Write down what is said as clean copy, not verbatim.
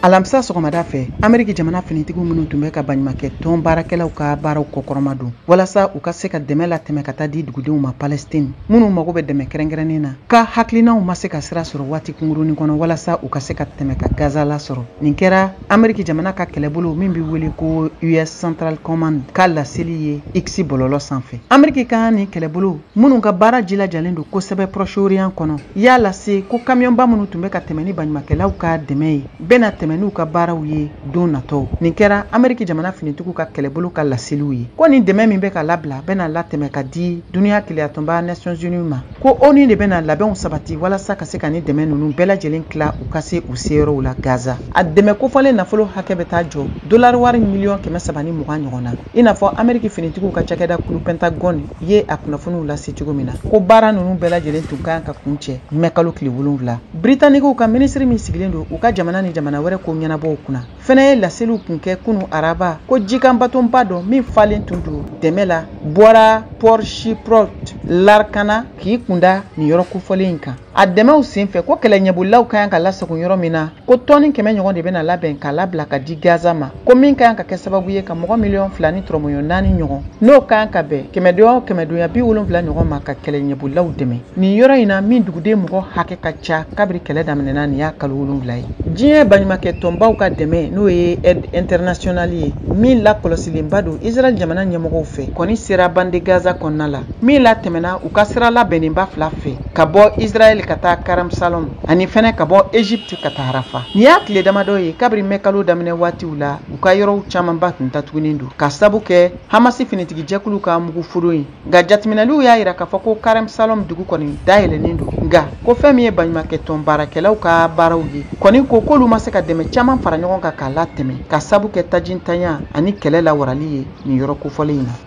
Alamisa sɔgɔmada fɛ Ameriki jamana finitigiw minnu tun bɛ ka baɲumankɛ tɔn baarakɛlaw ka baaraw kɔkɔrɔma don walasa u ka se ka dɛmɛ la tɛmɛ ka taa di dugudenw ma Palestine minnu mago bɛ dɛmɛ kɛrɛnkɛrɛnnen na ka hakilinaw ma se ka sira sɔrɔ waati kungurunin kɔnɔ walasa u ka se ka tɛmɛ ka Gaza la sɔrɔ. Nin kɛra Ameriki jamana ka kɛlɛbolo min bɛ wele ko US Central Command ka laseli ye X bɔlɔlɔ sanfɛ. Ameriki ka ni kɛlɛbolo minnu ka baara jilajalen don kosɛbɛ Proche-Orient kɔnɔ y'a lase ko kamiyɔnba minnu tun bɛ ka tɛmɛ ni baɲumankɛlaw ka dɛmɛ ye bɛna tɛmɛ n'u ka baaraw ye don natɔw. Nin kɛra Ameriki jamana finitigiw ka kɛlɛbolo ka laseliw ye. Ko nin dɛmɛ min bɛ ka labila bɛna latɛmɛ ka di duniya keleyatonba Nations Unies ma. Ko ONU de bɛna labɛnw sabati walasa ka se ka ni dɛmɛ ninnu bɛɛ lajɛlen tila u ka se u seyɔrɔw la Gaza. A dɛmɛ kofɔlen nafolo hakɛ bɛ taa jɔ dolari wari miliyɔn 320 ɲɔgɔn na. I n'a fɔ Ameriki finitigiw ka cakɛda kulu Pentagon ye a kunnafoniw lase cogo min na. Ko baara ninnu bɛɛ lajɛlen tun kan ka kun cɛ mɛkalo tile 7. Britanniquew ka ministre min sigilen don u ka jamana ni jamana wɛrɛ ko ɲɛnabɔw kunna. Fɛnɛ ye laseliw kun kɛ kunu araba ko jikan batonba dɔ min falen tun don dɛmɛ la bɔra Port Chypriot Larkana k'i kunda nin yɔrɔ kofɔlen in kan. A dɛmɛw senfɛ ko kɛlɛ ɲɛbolilaw ka ka lasagun yɔrɔ min na ko tɔni 100 ɲɔgɔn de bɛna labɛn ka labila ka di Gaza ma ko min ka kɛ sababu ye ka mɔgɔ miliyɔn 2 ni tɔrɔmɔɲɔ 4 ɲɔgɔn n'o ka bɛn 100 ɲɔgɔn ma ka kɛlɛ ɲɛbolilaw dɛmɛ. Nin yɔrɔ in na min duguden mɔgɔ hakɛ ka ca kabiri kɛlɛ daminɛna nin y'a kalo 7 ye. Diɲɛ baɲumankɛ tɔnbaw ka dɛmɛ n'o ye aide internationale ye min lakɔlɔsilenba don Israel jamana ɲɛmɔgɔw fɛ kɔni sera bande Gaza kɔnɔna la min la tɛmɛna u ka sira labɛnnenba 2 fɛ ka bɔ Israel ka taa Karam Salom ani fɛnɛ ka bɔ Egypte ka taa Rafa. Ni y'a tile damadɔ ye kabiri mɛkalo daminɛ waatiw la u ka yɔrɔw camanba tun datugunen don ka sabu kɛ Hamasi finitigi jɛkulu ka muguforo in nka jateminɛliw y'a yira k'a fɔ ko Karam Salom dugu kɔni dayɛlɛnnen don nka ko fɛn min ye baɲumankɛ tɔn baarakɛlaw ka baaraw ye kɔni ko k'olu ma se ka dɛmɛ caman fara ɲɔgɔn kan k'a la tɛmɛ ka sabu kɛ tajintanya ani kɛlɛ lawarali ye nin yɔrɔ kofɔlen in na.